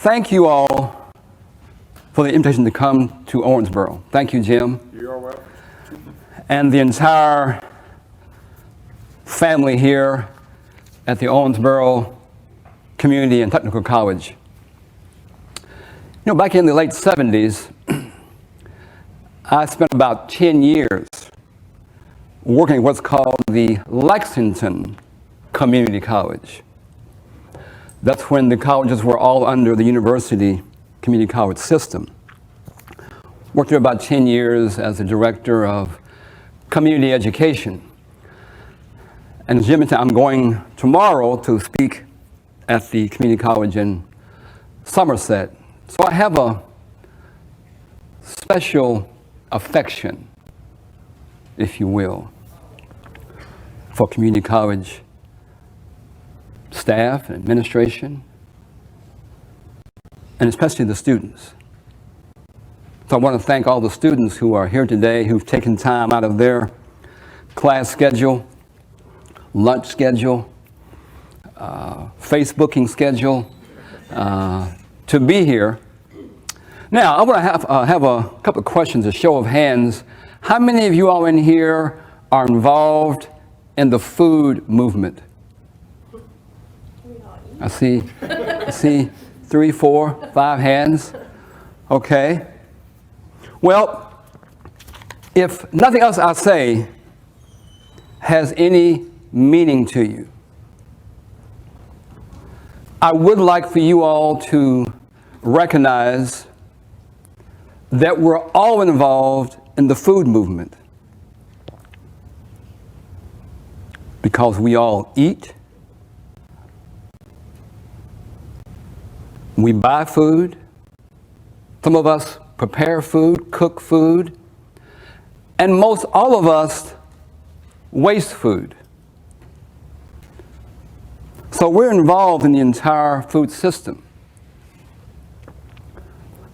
Thank you all for the invitation to come to Owensboro. Thank you, Jim. You're welcome. And the entire family here at the Owensboro Community and Technical College. You know, back in the late 70s, I spent about 10 years working at what's called the Lexington Community College. That's when the colleges were all under the university community college system. Worked there about 10 years as the director of community education. And as Jim said, I'm going tomorrow to speak at the community college in Somerset. So I have a special affection, if you will, for community college staff and administration, and especially the students. So I want to thank all the students who are here today, who've taken time out of their class schedule, lunch schedule, Facebooking schedule, to be here. Now, I want to have a couple of questions, a show of hands. How many of you all in here are involved in the food movement? I see 3, 4, 5 hands. Okay. Well, if nothing else I say has any meaning to you, I would like for you all to recognize that we're all involved in the food movement because we all eat, we buy food, some of us prepare food, cook food, and most all of us waste food. So we're involved in the entire food system.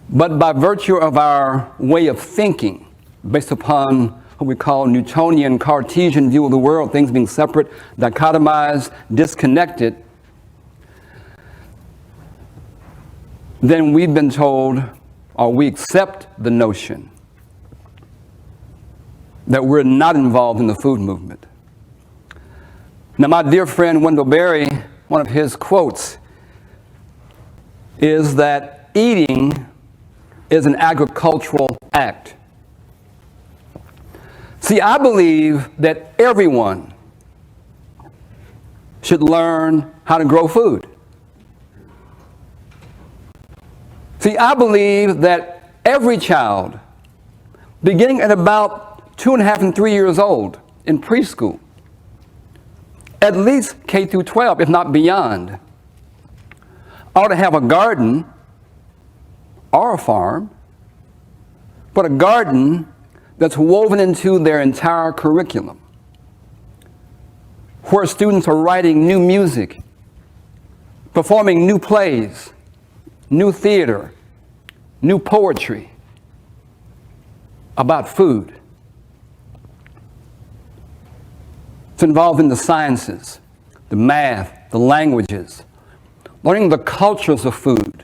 But by virtue of our way of thinking, based upon what we call Newtonian Cartesian view of the world, things being separate, dichotomized, disconnected, then we've been told, or we accept the notion that we're not involved in the food movement. Now, my dear friend Wendell Berry, one of his quotes is that eating is an agricultural act. See, I believe that everyone should learn how to grow food. See, I believe that every child, beginning at about 2.5 and 3 years old in preschool, at least K through 12, if not beyond, ought to have a garden or a farm, but a garden that's woven into their entire curriculum, where students are writing new music, performing new plays, new theater, new poetry about food. It's involved in the sciences, the math, the languages, learning the cultures of food.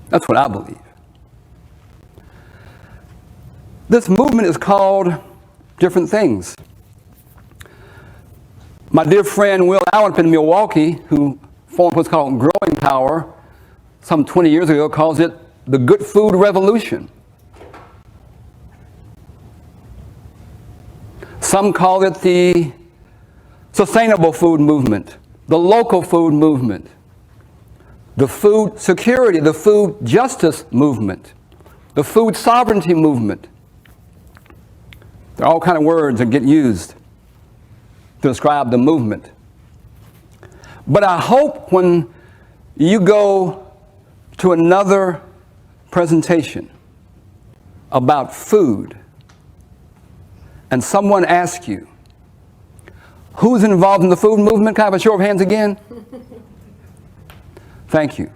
That's what I believe. This movement is called different things. My dear friend Will Allen in Milwaukee, who formed what's called Growing Power some 20 years ago, calls it the Good Food Revolution. Some call it the sustainable food movement, the local food movement, the food security, the food justice movement, the food sovereignty movement. There are all kinds of words that get used to describe the movement. But I hope when you go to another presentation about food and someone asks you, who's involved in the food movement? Can I have a show of hands again? Thank you.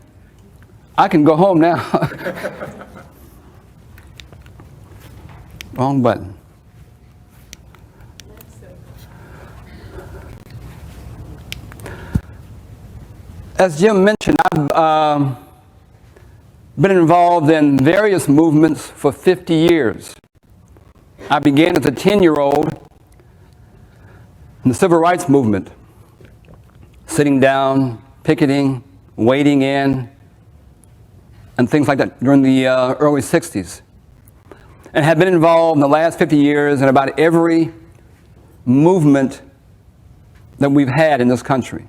I can go home now. Wrong button. As Jim mentioned, I've been involved in various movements for 50 years. I began as a 10-year-old in the civil rights movement, sitting down, picketing, wading in, and things like that during the early 60s. And have been involved in the last 50 years in about every movement that we've had in this country.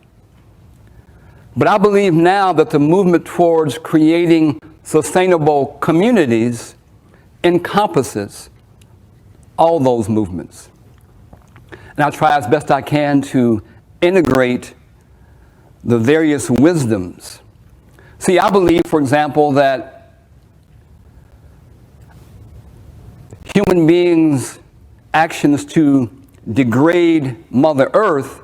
But I believe now that the movement towards creating sustainable communities encompasses all those movements. And I'll try as best I can to integrate the various wisdoms. See, I believe, for example, that human beings' actions to degrade Mother Earth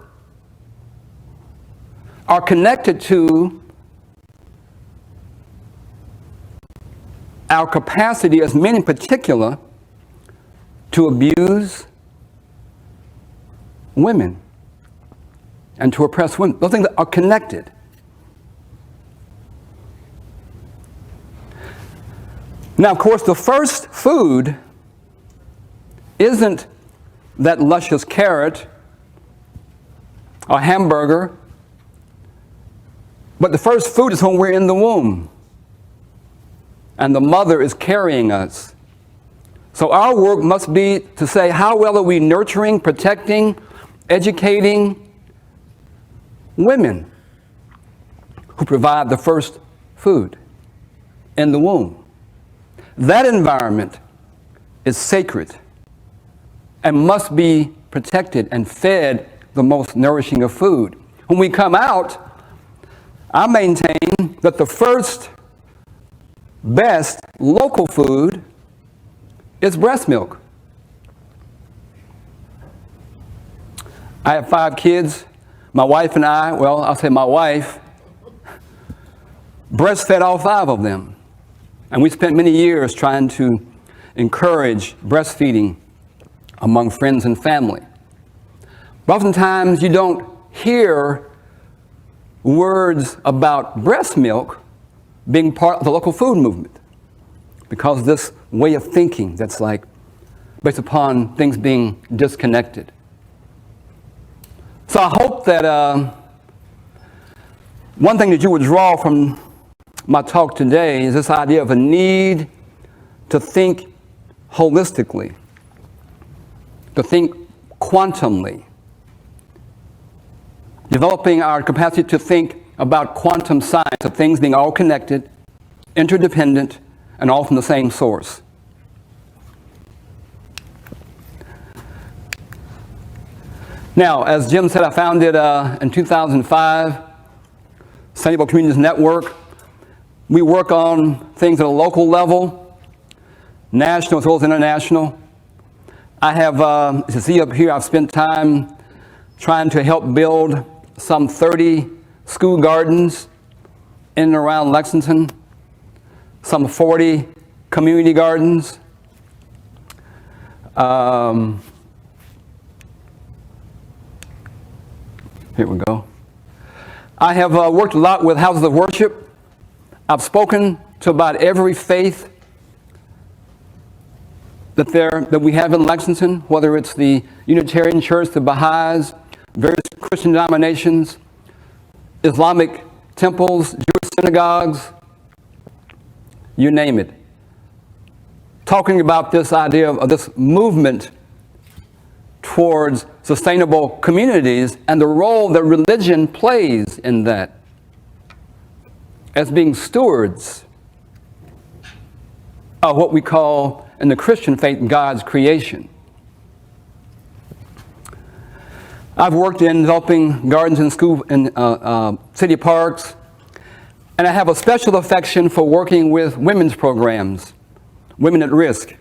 are connected to our capacity as men in particular to abuse women and to oppress women. Those things are connected. Now, of course, the first food isn't that luscious carrot or hamburger, but the first food is when we're in the womb and the mother is carrying us. So our work must be to say, how well are we nurturing, protecting, educating women who provide the first food in the womb? That environment is sacred and must be protected and fed the most nourishing of food. When we come out, I maintain that the first best local food is breast milk. I have 5 kids. My wife and I, well, I'll say my wife, breastfed all 5 of them. And we spent many years trying to encourage breastfeeding among friends and family. But oftentimes you don't hear words about breast milk being part of the local food movement because of this way of thinking that's like based upon things being disconnected. So I hope that one thing that you would draw from my talk today is this idea of a need to think holistically, to think quantumly, developing our capacity to think about quantum science of things being all connected, interdependent, and all from the same source. Now, as Jim said, I founded in 2005 Sustainable Communities Network. We work on things at a local level, national as well as international. I have, as you see up here, I've spent time trying to help build some 30 school gardens in and around Lexington, some 40 community gardens. Here we go. I have worked a lot with houses of worship. I've spoken to about every faith that we have in Lexington, whether it's the Unitarian Church, the Baha'is, various Christian denominations, Islamic temples, Jewish synagogues, you name it. Talking about this idea of this movement towards sustainable communities and the role that religion plays in that as being stewards of what we call in the Christian faith God's creation. I've worked in developing gardens in school in city parks, and I have a special affection for working with women's programs, women at risk,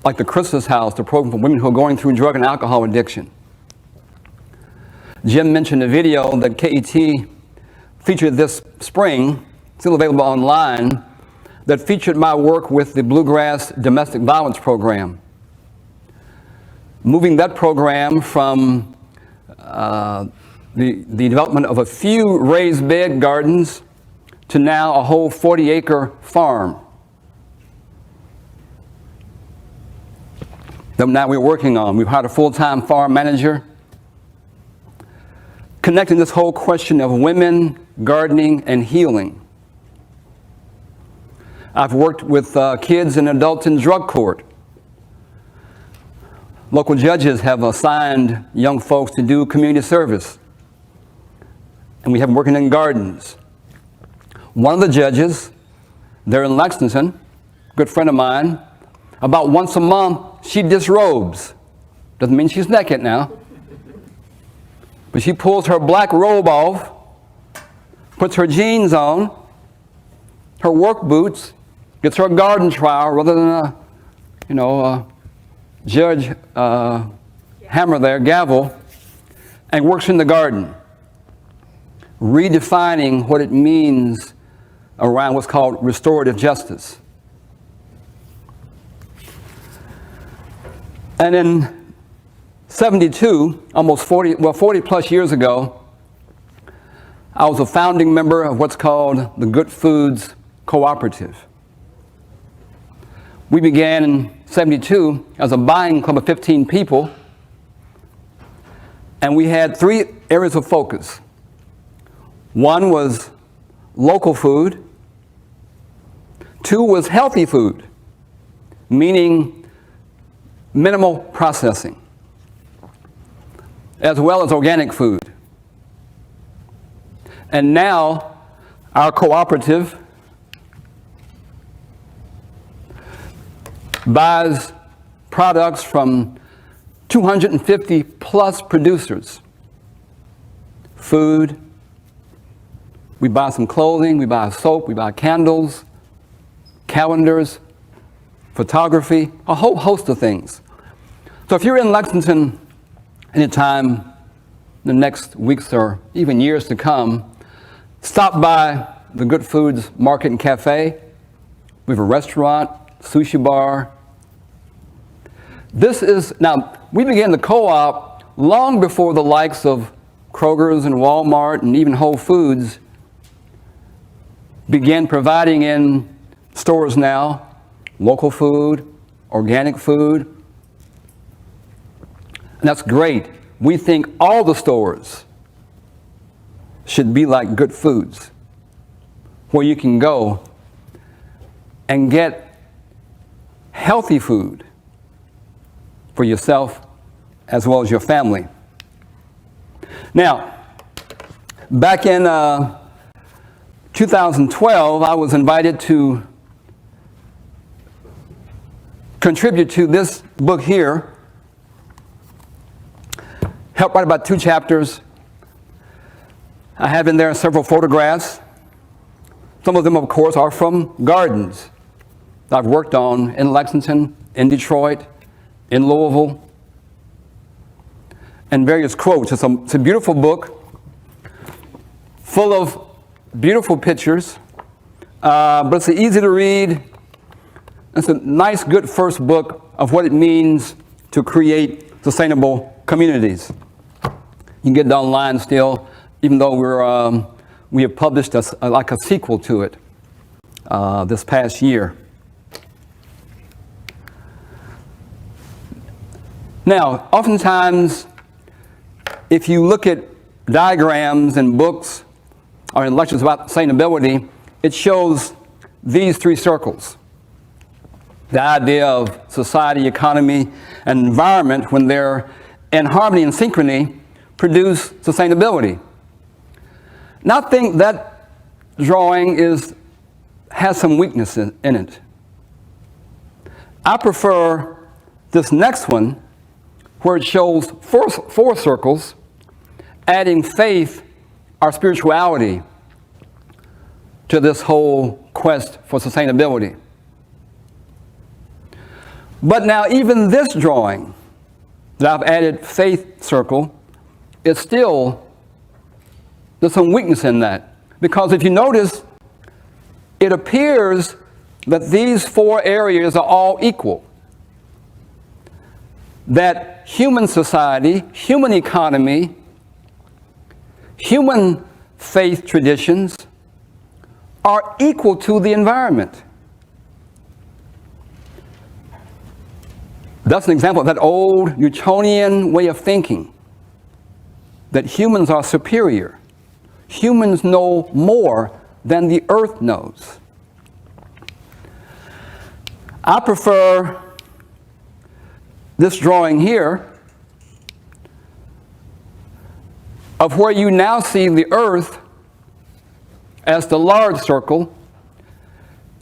like the Christmas House, the program for women who are going through drug and alcohol addiction. Jim mentioned a video that KET featured this spring, still available online, that featured my work with the Bluegrass Domestic Violence Program. Moving that program from the development of a few raised bed gardens to now a whole 40-acre farm that now we're working on. We've hired a full-time farm manager, connecting this whole question of women, gardening, and healing. I've worked with kids and adults in drug court. Local judges have assigned young folks to do community service. And we have them working in gardens. One of the judges, they're in Lexington, a good friend of mine, about once a month, she disrobes. Doesn't mean she's naked now. But she pulls her black robe off, puts her jeans on, her work boots, gets her garden trowel rather than a judge hammer there, gavel, and works in the garden, redefining what it means around what's called restorative justice. And in 72, almost 40 plus years ago, I was a founding member of what's called the Good Foods Cooperative. We began in 72 as a buying club of 15 people, and we had 3 areas of focus. One was local food. 2 was healthy food, meaning minimal processing, as well as organic food. And now our cooperative buys products from 250 plus producers. Food, we buy some clothing, we buy soap, we buy candles, calendars, photography, a whole host of things. So if you're in Lexington anytime in the next weeks or even years to come, stop by the Good Foods Market and Cafe. We have a restaurant, sushi bar. Now, we began the co-op long before the likes of Kroger's and Walmart and even Whole Foods began providing in stores now local food, organic food. And that's great. We think all the stores should be like Good Foods, where you can go and get healthy food for yourself as well as your family. Now, back in 2012, I was invited to contribute to this book here, help write about 2 chapters. I have in there several photographs. Some of them, of course, are from gardens that I've worked on in Lexington, in Detroit, in Louisville, and various quotes. It's a beautiful book full of beautiful pictures, but it's easy to read. It's a nice, good first book of what it means to create sustainable communities. You can get it online still, even though we have published like a sequel to it this past year. Now, oftentimes, if you look at diagrams in books or in lectures about sustainability, it shows these 3 circles. The idea of society, economy, and environment, when they're in harmony and synchrony, produce sustainability. Now, I think that drawing has some weakness in it. I prefer this next one, where it shows 4 circles, adding faith or spirituality to this whole quest for sustainability. But now even this drawing that I've added faith circle, there's some weakness in that. Because if you notice, it appears that these 4 areas are all equal. That human society, human economy, human faith traditions are equal to the environment. That's an example of that old Newtonian way of thinking, that humans are superior. Humans know more than the earth knows. I prefer this drawing here of where you now see the earth as the large circle,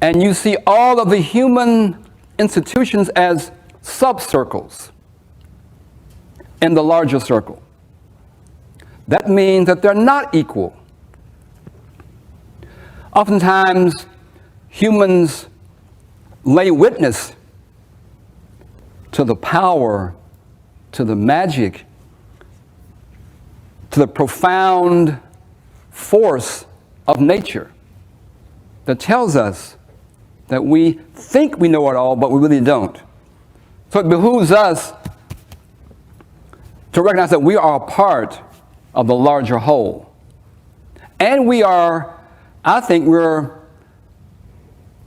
and you see all of the human institutions as subcircles in the larger circle. That means that they're not equal. Oftentimes, humans lay witness to the power, to the magic, to the profound force of nature that tells us that we think we know it all, but we really don't. So it behooves us to recognize that we are a part of the larger whole. And we are, I think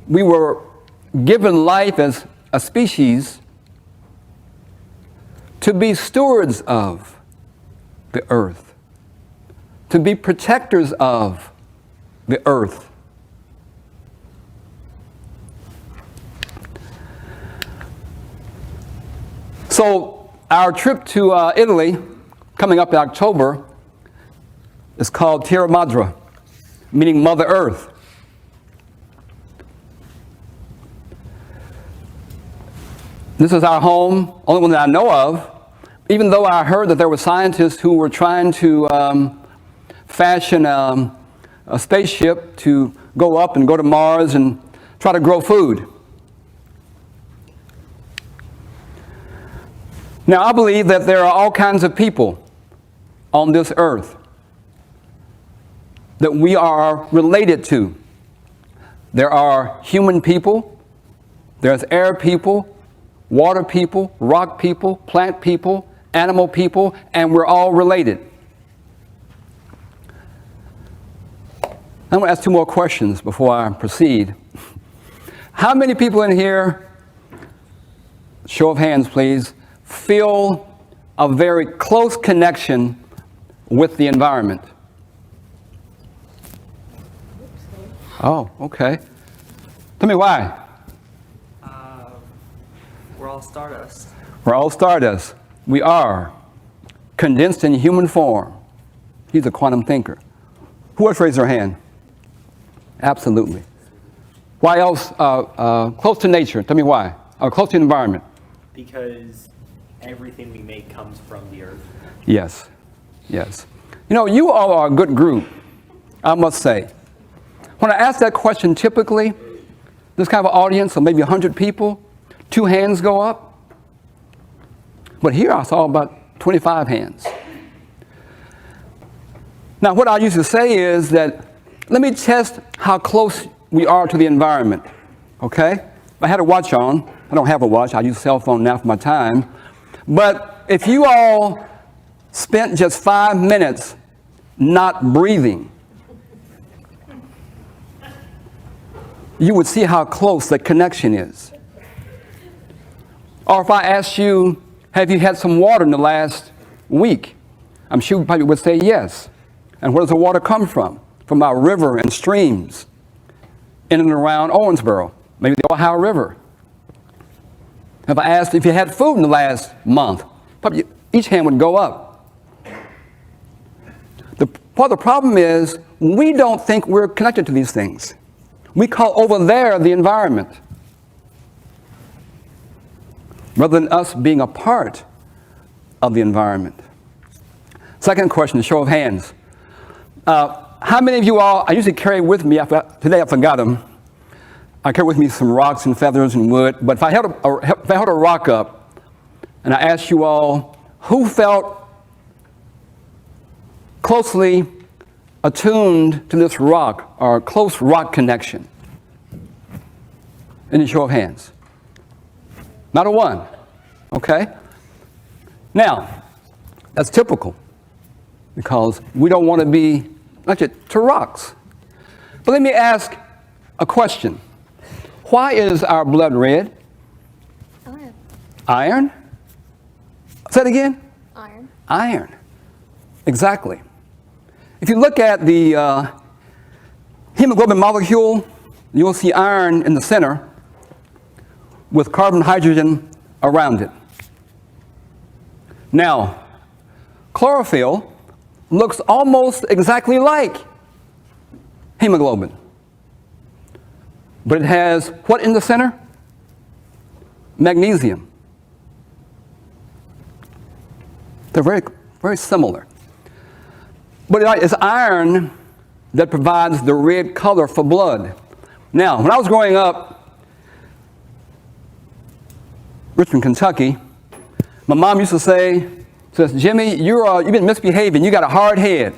we were given life as a species to be stewards of the earth, to be protectors of the earth. So our trip to Italy, coming up in October, is called Terra, Madre, meaning Mother Earth. This is our home, only one that I know of, even though I heard that there were scientists who were trying to fashion a spaceship to go up and go to Mars and try to grow food. Now, I believe that there are all kinds of people on this earth that we are related to. There are human people, there's air people, water people, rock people, plant people, animal people, and we're all related. I'm going to ask two more questions before I proceed. How many people in here, show of hands please, feel a very close connection with the environment? Oh, okay. Tell me why. We're all stardust. We're all stardust. We are condensed in human form. He's a quantum thinker. Who else raised their hand? Absolutely. Why else? Close to nature. Tell me why. Or close to the environment. Because everything we make comes from the earth. Yes. Yes. You know, you all are a good group, I must say. When I ask that question, typically, this kind of audience of maybe 100 people, 2 hands go up. But here I saw about 25 hands. Now, what I used to say is that, let me test how close we are to the environment, okay? I had a watch on. I don't have a watch. I use a cell phone now for my time. But if you all spent just 5 minutes not breathing, you would see how close the connection is. Or if I asked you, have you had some water in the last week? I'm sure you probably would say yes. And where does the water come from? From our river and streams in and around Owensboro, maybe the Ohio River. If I asked if you had food in the last month, probably each hand would go up. Part of the problem is we don't think we're connected to these things. We call over there the environment, rather than us being a part of the environment. Second question, show of hands. How many of you all, I usually carry with me, today I forgot them. I carry with me some rocks and feathers and wood, but if I held a rock up and I asked you all, who felt closely attuned to this rock or a close rock connection? Any show of hands? Not a one. Okay? Now, that's typical. because we don't want to be subject to rocks. But let me ask a question. Why is our blood red? Iron. Iron? Say it again? Iron. Iron. Exactly. If you look at the hemoglobin molecule, you'll see iron in the center with carbon hydrogen around it. Now, chlorophyll looks almost exactly like hemoglobin. But it has what in the center? Magnesium. They're very, very similar. But it's iron that provides the red color for blood. Now, when I was growing up, Richmond, Kentucky, my mom used to say, Jimmy, you've been misbehaving. You got a hard head.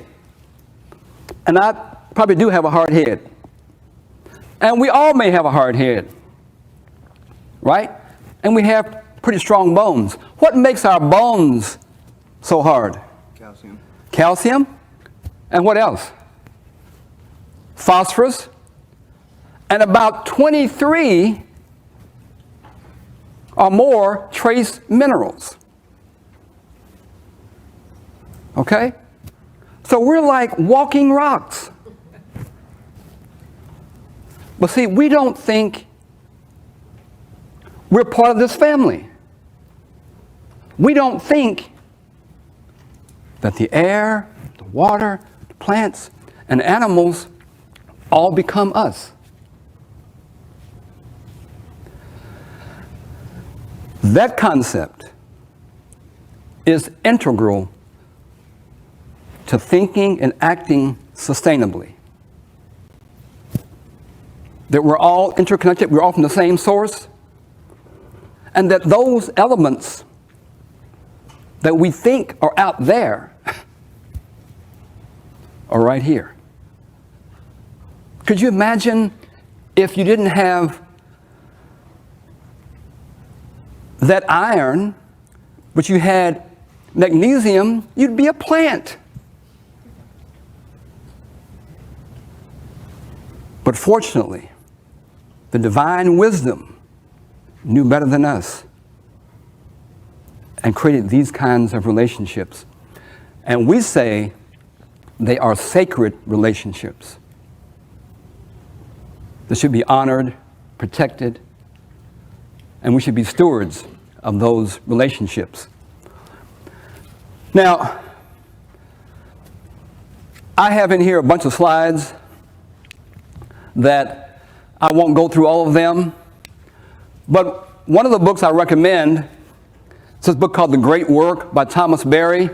And I probably do have a hard head. And we all may have a hard head, right? And we have pretty strong bones. What makes our bones so hard? Calcium. Calcium? And what else? Phosphorus. And about 23 or more trace minerals. Okay? So we're like walking rocks. But see, we don't think we're part of this family. We don't think that the air, the water, the plants, and animals all become us. That concept is integral to thinking and acting sustainably. That we're all interconnected, we're all from the same source, and that those elements that we think are out there are right here. Could you imagine if you didn't have that iron, but you had magnesium, you'd be a plant. But fortunately, the divine wisdom knew better than us and created these kinds of relationships. And we say they are sacred relationships that should be honored, protected, and we should be stewards of those relationships. Now, I have in here a bunch of slides that I won't go through all of them, but one of the books I recommend is this book called The Great Work by Thomas Berry.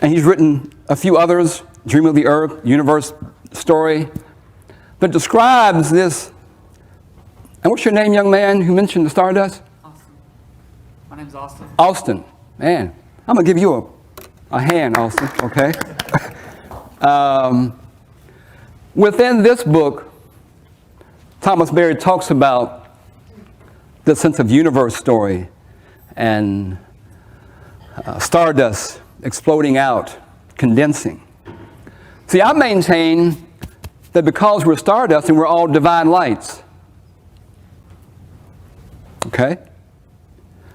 And he's written a few others, Dream of the Earth, Universe Story, that describes this. And what's your name, young man, who mentioned the stardust? Austin. My name's Austin. Austin. Man, I'm going to give you a hand, Austin, okay? Within this book, Thomas Berry talks about the sense of universe story and stardust exploding out, condensing. See, I maintain that because we're stardust and we're all divine lights, okay?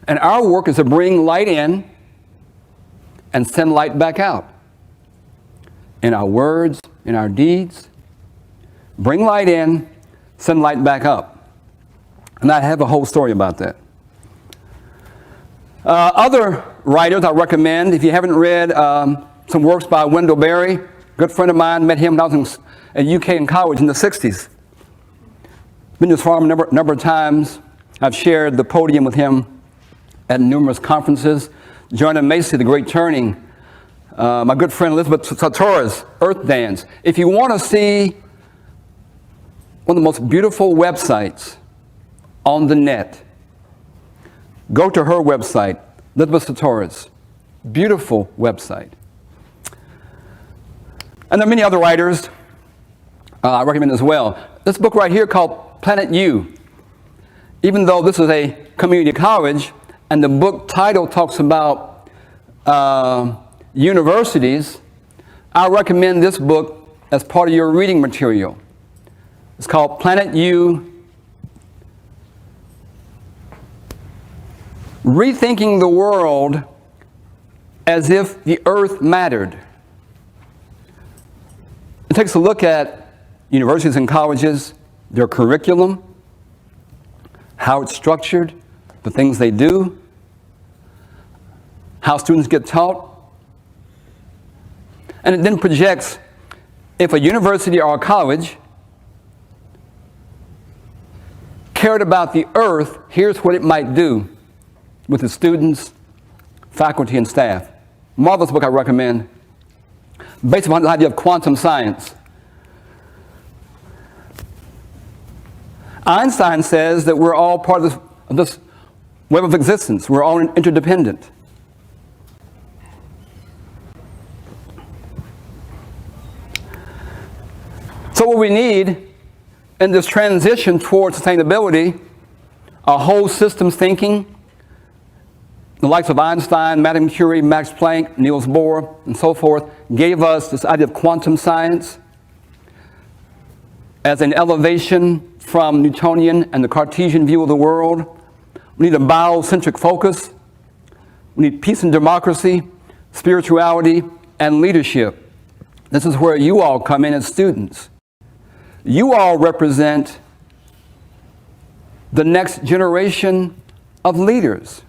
And our work is to bring light in and send light back out. In our words, in our deeds, bring light in, send light back up. And I have a whole story about that. Other writers I recommend, if you haven't read some works by Wendell Berry, good friend of mine, met him when I was at UK in college in the 60s. Been to his farm a number of times. I've shared the podium with him at numerous conferences. Joining Macy, The Great Turning. My good friend Elizabeth Sartorius, Earth Dance. If you want to see one of the most beautiful websites on the net, go to her website, Elizabeth Sartorius. Beautiful website. And there are many other writers I recommend as well. This book right here called Planet U. Even though this is a community college, and the book title talks about universities, I recommend this book as part of your reading material. It's called Planet U: Rethinking the World as If the Earth Mattered. It takes a look at universities and colleges, their curriculum, how it's structured, the things they do, how students get taught, and it then projects if a university or a college cared about the earth, here's what it might do with its students, faculty, and staff. Marvelous book I recommend, based upon the idea of quantum science. Einstein says that we're all part of this web of existence. We're all interdependent. So what we need in this transition towards sustainability are whole systems thinking. The likes of Einstein, Madame Curie, Max Planck, Niels Bohr, and so forth gave us this idea of quantum science as an elevation from Newtonian and the Cartesian view of the world. We need a biocentric focus. We need peace and democracy, spirituality, and leadership. This is where you all come in as students. You all represent the next generation of leaders,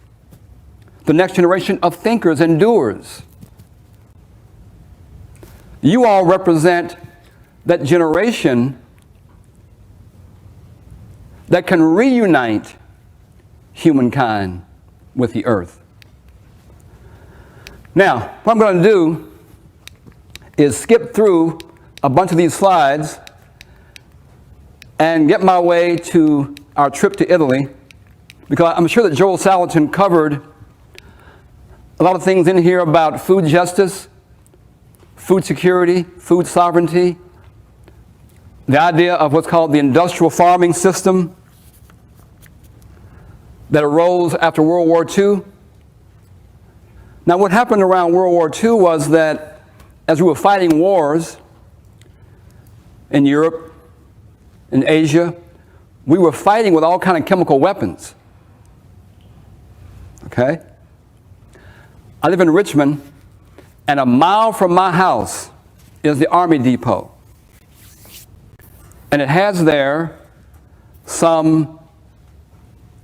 the next generation of thinkers and doers. You all represent that generation that can reunite humankind with the earth. Now, what I'm going to do is skip through a bunch of these slides and get my way to our trip to Italy, because I'm sure that Joel Salatin covered a lot of things in here about food justice, food security, food sovereignty, the idea of what's called the industrial farming system that arose after World War II. Now, what happened around World War II was that as we were fighting wars in Europe, in Asia, we were fighting with all kinds of chemical weapons. Okay? I live in Richmond, and a mile from my house is the Army Depot. And it has there some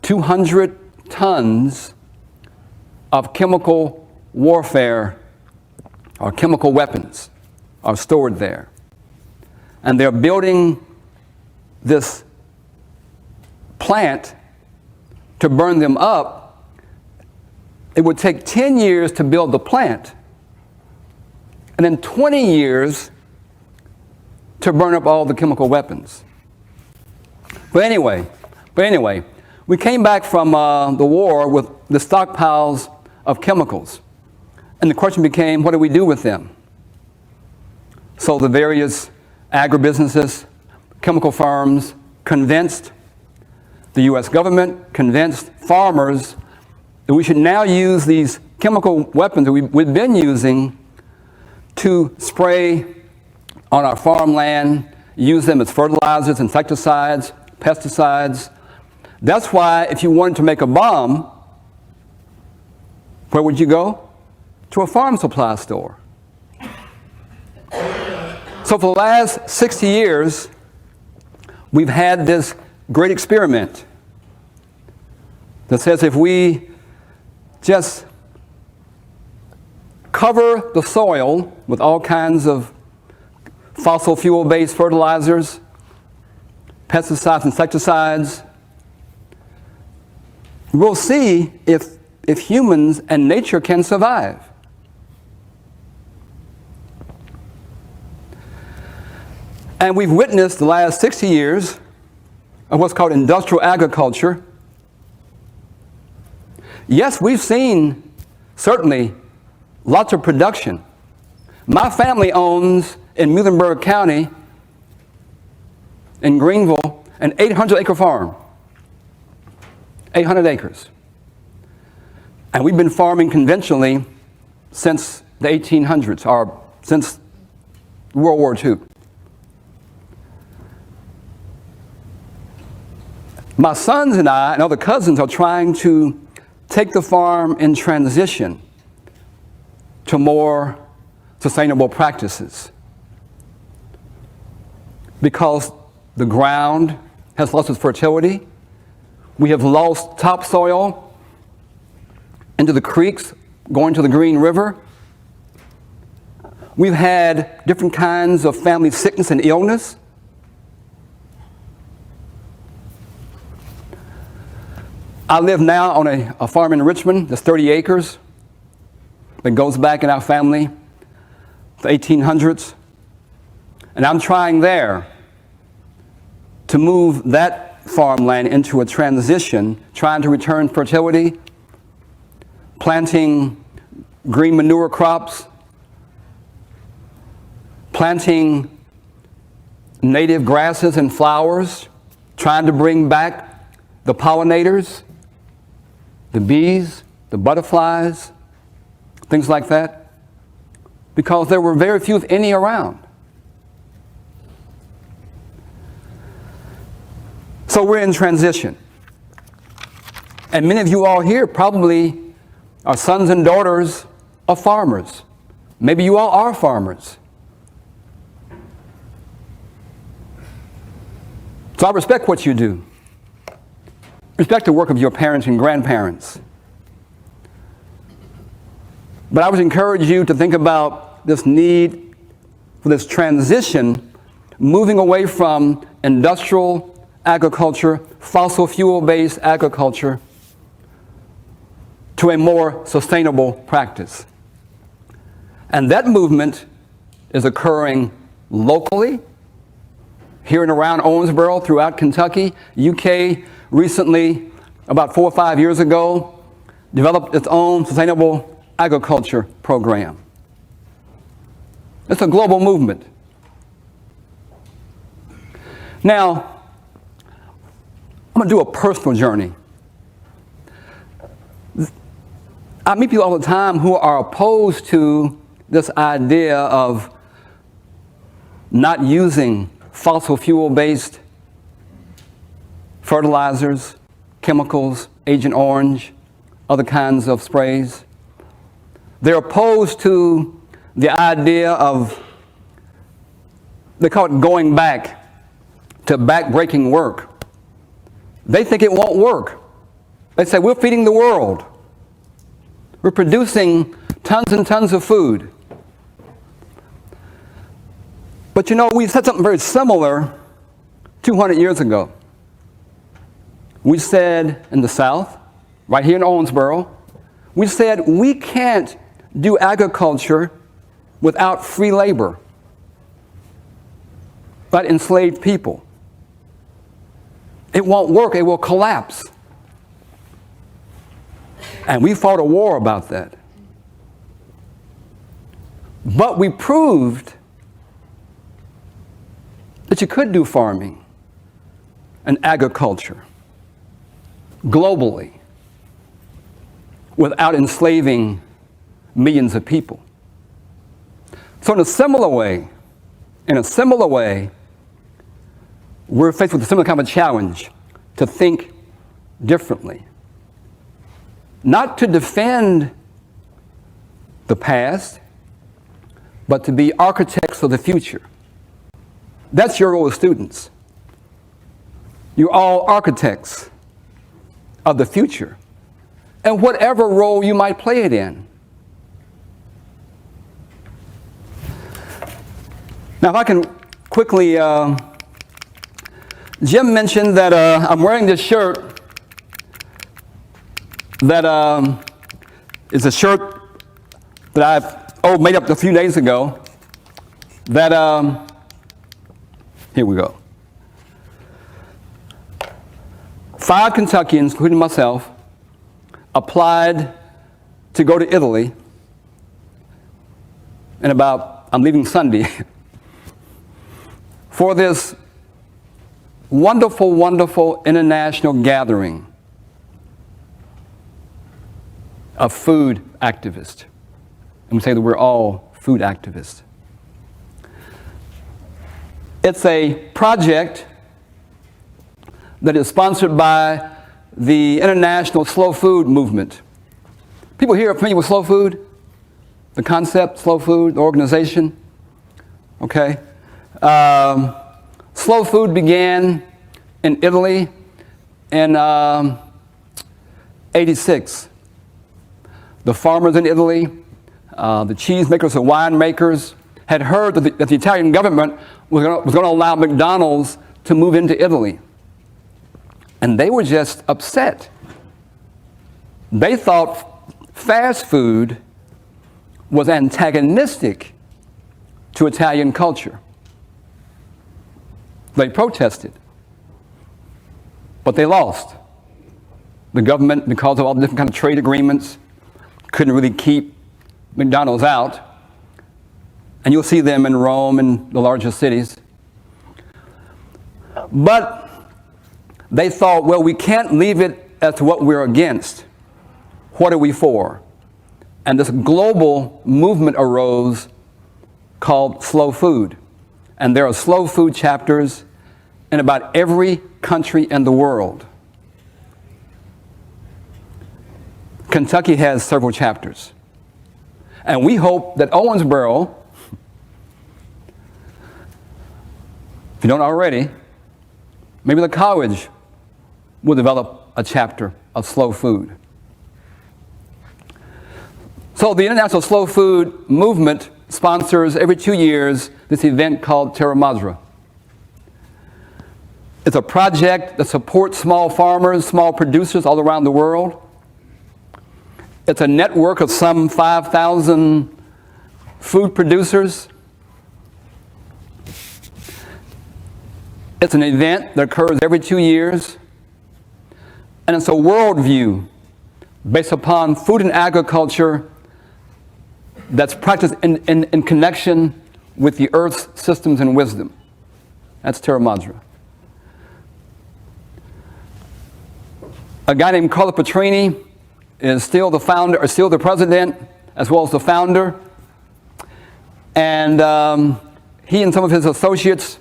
200 tons of chemical warfare or chemical weapons are stored there. And they're building this plant to burn them up. It would take 10 years to build the plant, and then 20 years to burn up all the chemical weapons. But anyway, we came back from the war with the stockpiles of chemicals. And the question became, what do we do with them? So the various agribusinesses, chemical firms convinced the U.S. government, convinced farmers that we should now use these chemical weapons that we've been using to spray on our farmland, use them as fertilizers, insecticides, pesticides. That's why if you wanted to make a bomb, where would you go? To a farm supply store. So for the last 60 years, we've had this great experiment that says if we just cover the soil with all kinds of fossil fuel-based fertilizers, pesticides, insecticides, we'll see if humans and nature can survive. And we've witnessed the last 60 years of what's called industrial agriculture. Yes, we've seen, certainly, lots of production. My family owns, in Muhlenberg County, in Greenville, an 800-acre farm. 800 acres. And we've been farming conventionally since the 1800s, or since World War II. My sons and I and other cousins are trying to take the farm in transition to more sustainable practices, because the ground has lost its fertility. We have lost topsoil into the creeks going to the Green River. We've had different kinds of family sickness and illness. I live now on a farm in Richmond that's 30 acres that goes back in our family, the 1800s. And I'm trying there to move that farmland into a transition, trying to return fertility, planting green manure crops, planting native grasses and flowers, trying to bring back the pollinators, the bees, the butterflies, things like that, because there were very few, if any, around. So we're in transition. And many of you all here probably are sons and daughters of farmers. Maybe you all are farmers. So I respect what you do. Respect the work of your parents and grandparents. But I would encourage you to think about this need for this transition, moving away from industrial agriculture, fossil fuel-based agriculture, to a more sustainable practice. And that movement is occurring locally, here and around Owensboro, throughout Kentucky. UK recently, about 4 or 5 years ago, developed its own sustainable agriculture program. It's a global movement. Now, I'm going to do a personal journey. I meet people all the time who are opposed to this idea of not using fossil fuel-based fertilizers, chemicals, Agent Orange, other kinds of sprays. They're opposed to the idea of, they call it going back to back-breaking work. They think it won't work. They say, we're feeding the world. We're producing tons and tons of food. But you know, we said something very similar 200 years ago. We said in the South, right here in Owensboro, we said we can't do agriculture without free labor, but enslaved people. It won't work, it will collapse. And we fought a war about that. But we proved that you could do farming and agriculture globally without enslaving millions of people. So in a similar way, we're faced with a similar kind of challenge to think differently. Not to defend the past, but to be architects of the future. That's your role as students. You're all architects of the future, and whatever role you might play it in. Now, if I can quickly, Jim mentioned that I'm wearing this shirt that is a shirt that I made up a few days ago. That here we go. 5 Kentuckians, including myself, applied to go to Italy, and I'm leaving Sunday, for this wonderful, wonderful international gathering of food activists. and we say that we're all food activists. It's a project that is sponsored by the International Slow Food Movement. People here are familiar with slow food? The concept, slow food, the organization? Okay. Slow food began in Italy in 86. The farmers in Italy, the cheesemakers and winemakers had heard that the Italian government was going to allow McDonald's to move into Italy. And they were just upset. They thought fast food was antagonistic to Italian culture. They protested, but they lost. The government, because of all the different kind of trade agreements, couldn't really keep McDonald's out. And you'll see them in Rome and the larger cities. But they thought, well, we can't leave it as to what we're against. What are we for? And this global movement arose called slow food. And there are slow food chapters in about every country in the world. Kentucky has several chapters. And we hope that Owensboro, if you don't already, maybe the college will develop a chapter of slow food. So the International Slow Food Movement sponsors every 2 years this event called Terra Madre. It's a project that supports small farmers, small producers all around the world. It's a network of some 5,000 food producers. It's an event that occurs every 2 years. And it's a worldview based upon food and agriculture that's practiced in connection with the earth's systems and wisdom. That's Terra Madre. A guy named Carlo Petrini is still the founder, or still the president, as well as the founder. And he and some of his associates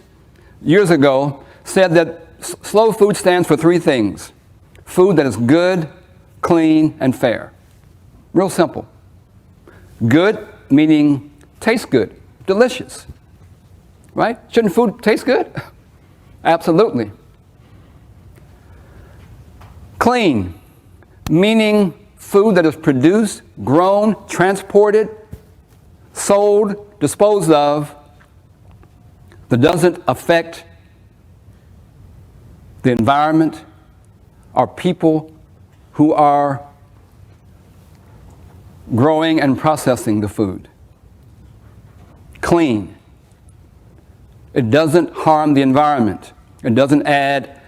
years ago said that slow food stands for three things: food that is good, clean, and fair. Real simple. Good meaning tastes good, delicious, right? Shouldn't food taste good? Absolutely. Clean meaning food that is produced, grown, transported, sold, disposed of, that doesn't affect the environment or people who are growing and processing the food. Clean. It doesn't harm the environment. It doesn't add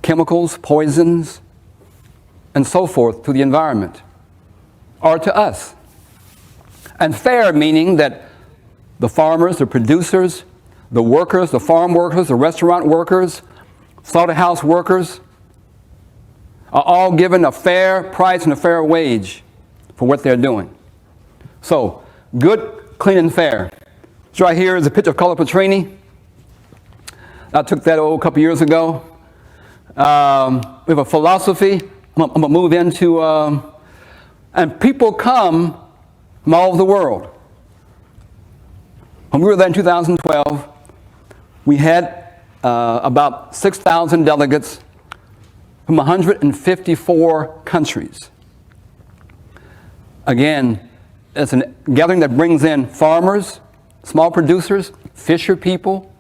chemicals, poisons, and so forth to the environment or to us. And fair meaning that the farmers, the producers, the workers, the farm workers, the restaurant workers, slaughterhouse workers are all given a fair price and a fair wage for what they're doing. So, good, clean, and fair. This right here is a picture of Carlo Petrini. I took that a couple years ago. We have a philosophy I'm going to move into, and people come from all over the world. When we were there in 2012, we had about 6,000 delegates from 154 countries. Again, it's a gathering that brings in farmers, small producers, fisher people.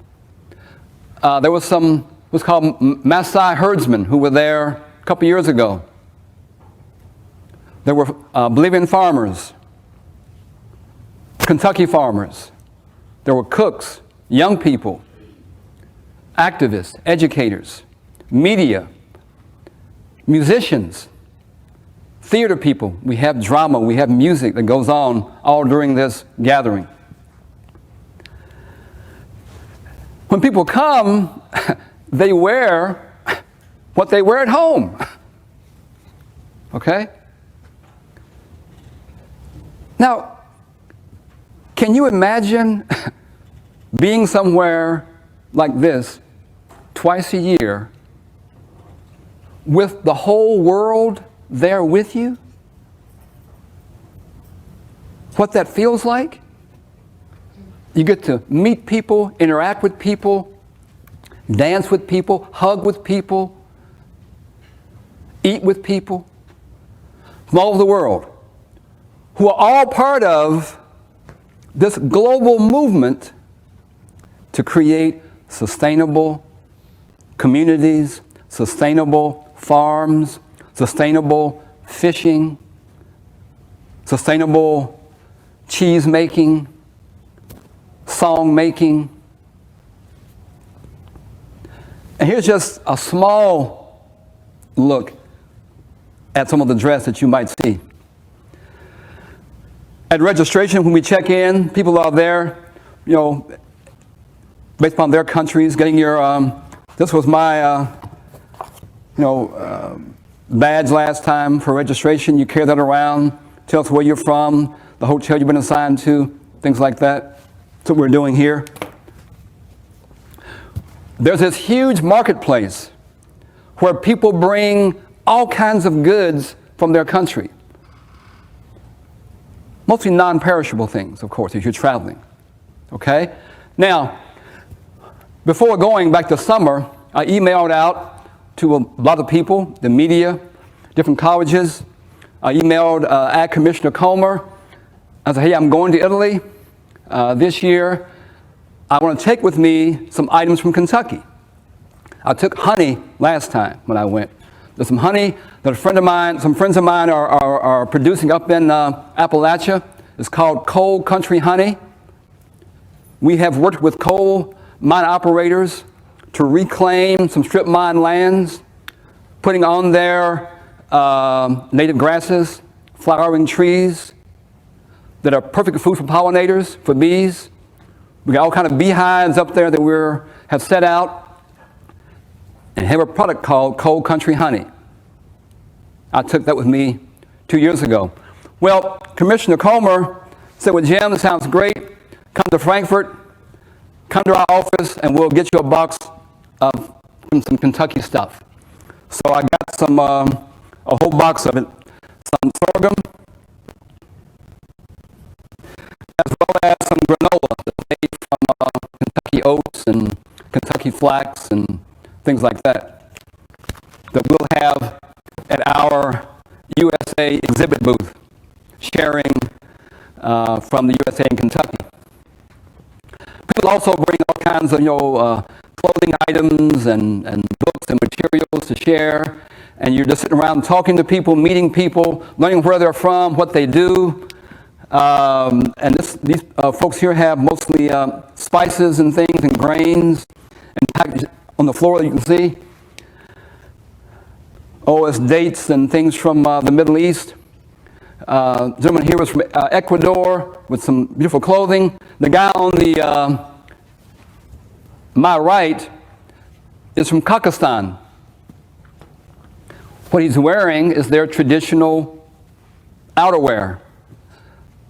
There was some what's called Maasai herdsmen who were there a couple years ago. There were Bolivian farmers, Kentucky farmers. There were cooks, young people, activists, educators, media, musicians, theater people. We have drama, we have music that goes on all during this gathering. When people come, they wear what they wear at home. Okay? Now, can you imagine being somewhere like this twice a year with the whole world there with you? What that feels like? You get to meet people, interact with people, dance with people, hug with people, eat with people from all over the world who are all part of this global movement to create sustainable communities, sustainable farms, sustainable fishing, sustainable cheese making, song making. And here's just a small look at some of the dress that you might see. At registration, when we check in, people are there, based upon their countries, getting your, this was my, badge last time for registration. You carry that around, tell us where you're from, the hotel you've been assigned to, things like that. That's what we're doing here. There's this huge marketplace where people bring all kinds of goods from their country. Mostly non-perishable things, of course, if you're traveling. Okay? Now, before going back to summer, I emailed out to a lot of people, the media, different colleges. I emailed Ag Commissioner Comer. I said, hey, I'm going to Italy this year. I want to take with me some items from Kentucky. I took honey last time when I went. There's some honey that some friends of mine are producing up in Appalachia. It's called coal country honey. We have worked with coal mine operators to reclaim some strip mine lands, putting on there native grasses, flowering trees that are perfect food for pollinators, for bees. We got all kind of beehives up there that we have set out, and have a product called Coal Country Honey. I took that with me 2 years ago. Well, Commissioner Comer said, well, Jim, this sounds great. Come to Frankfurt, come to our office, and we'll get you a box of some Kentucky stuff. So I got some, a whole box of it, some sorghum, as well as some granola that's made from Kentucky oats and Kentucky flax and things like that we'll have at our USA exhibit booth, sharing from the USA and Kentucky. People also bring all kinds of clothing items and books and materials to share, and you're just sitting around talking to people, meeting people, learning where they're from, what they do. And these folks here have mostly spices and things and grains and packaged on the floor that you can see. It's dates and things from the Middle East. Gentleman here was from Ecuador with some beautiful clothing. The guy on the my right is from Pakistan. What he's wearing is their traditional outerwear.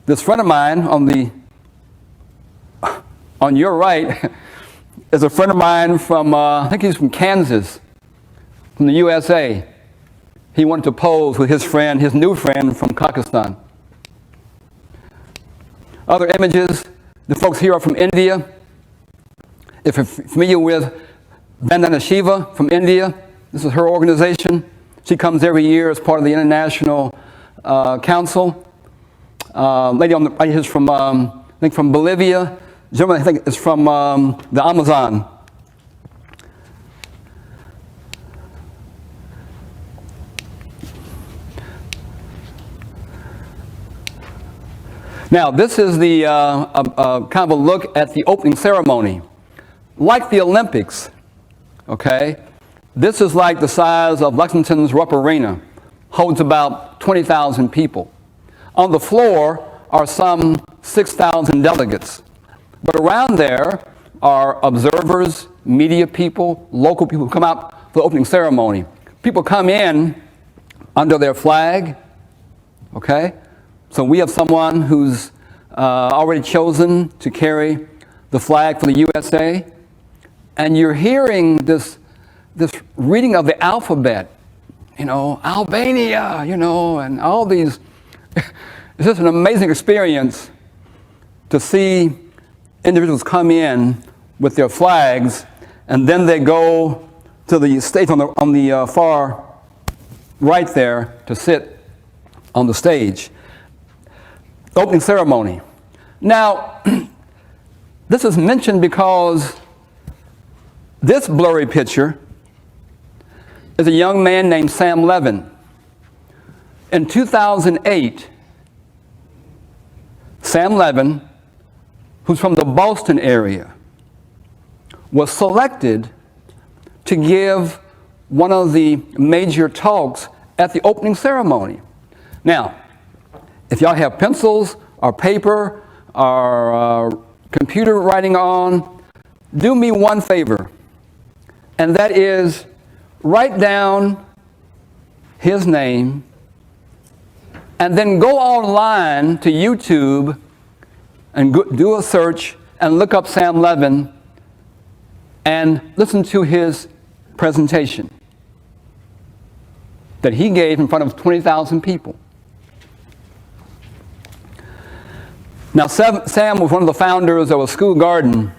This friend of mine on your right is a friend of mine from, I think he's from Kansas, from the USA. He wanted to pose with his new friend from Pakistan. Other images, the folks here are from India. If you're familiar with Vandana Shiva from India, this is her organization. She comes every year as part of the International Council. Lady on the right is from, I think from Bolivia. Gentleman, I think, is from the Amazon. Now, this is the kind of a look at the opening ceremony. Like the Olympics, okay, this is like the size of Lexington's Rupp Arena, holds about 20,000 people. On the floor are some 6,000 delegates. But around there are observers, media people, local people who come out for the opening ceremony. People come in under their flag, okay? So we have someone who's already chosen to carry the flag for the USA, and you're hearing this reading of the alphabet, Albania, and all these. It's just an amazing experience to see individuals come in with their flags, and then they go to the stage on the far right there to sit on the stage. The opening ceremony. Now, this is mentioned because this blurry picture is a young man named Sam Levin. In 2008, Sam Levin, who's from the Boston area, was selected to give one of the major talks at the opening ceremony. Now, if y'all have pencils or paper or computer writing on, do me one favor, and that is write down his name and then go online to YouTube and do a search and look up Sam Levin and listen to his presentation that he gave in front of 20,000 people. Now, Sam was one of the founders of a school garden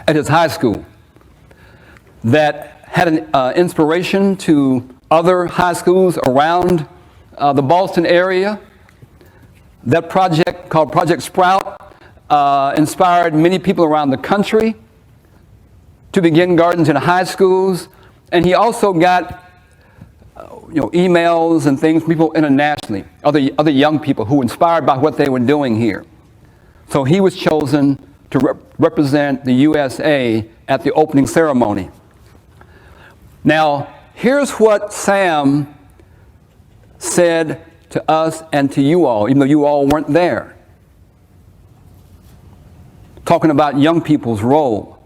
at his high school that had an inspiration to other high schools around the Boston area. That project, called Project Sprout, inspired many people around the country to begin gardens in high schools. And he also got emails and things from people internationally, other young people who were inspired by what they were doing here. So he was chosen to represent the USA at the opening ceremony. Now, here's what Sam said to us and to you all, even though you all weren't there, talking about young people's role.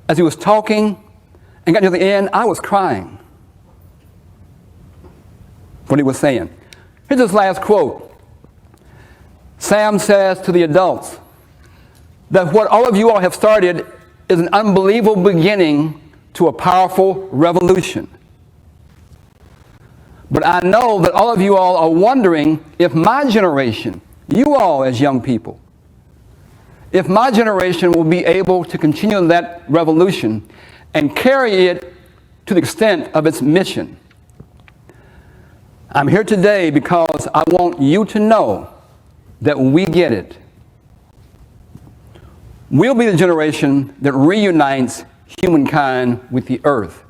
As he was talking and got to the end, I was crying. What he was saying. Here's his last quote. Sam says to the adults that what all of you all have started is an unbelievable beginning to a powerful revolution. But I know that all of you all are wondering if my generation, you all as young people, if my generation will be able to continue that revolution and carry it to the extent of its mission. I'm here today because I want you to know that we get it. We'll be the generation that reunites humankind with the earth.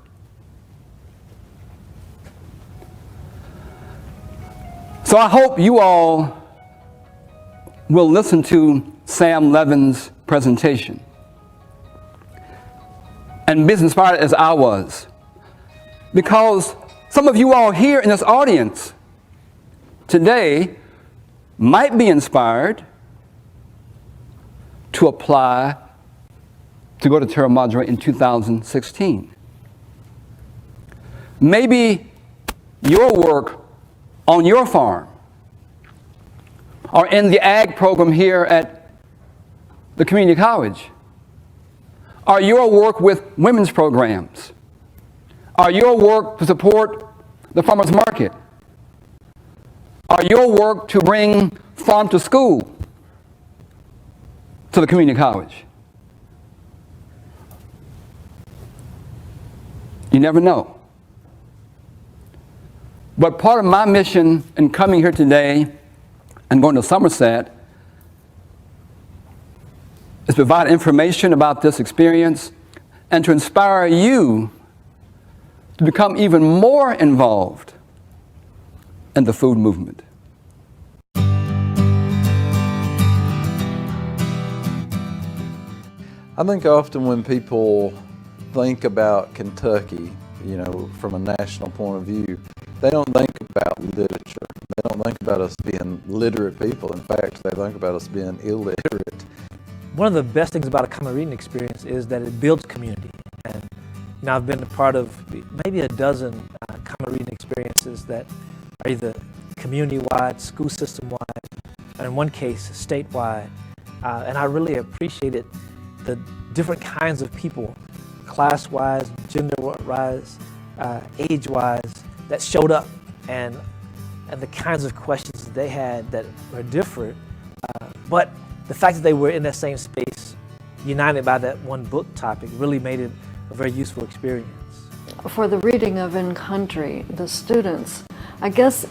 So I hope you all will listen to Sam Levin's presentation and be as inspired as I was, because some of you all here in this audience today might be inspired to apply to go to Terra Madre in 2016. Maybe your work on your farm or in the ag program here at the community college, or your work with women's programs, or your work to support the farmers market, or your work to bring farm to school to the community college. You never know. But part of my mission in coming here today and going to Somerset is to provide information about this experience and to inspire you to become even more involved in the food movement. I think often when people think about Kentucky, from a national point of view, they don't think about literature. They don't think about us being literate people. In fact, they think about us being illiterate. One of the best things about a common reading experience is that it builds community. And, Now, I've been a part of maybe a dozen common reading experiences that are either community-wide, school system-wide, and in one case, statewide. And I really appreciated the different kinds of people, class-wise, gender-wise, age-wise, that showed up, and the kinds of questions that they had that were different. But the fact that they were in that same space, united by that one book topic, really made it a very useful experience. For the reading of In Country, the students, I guess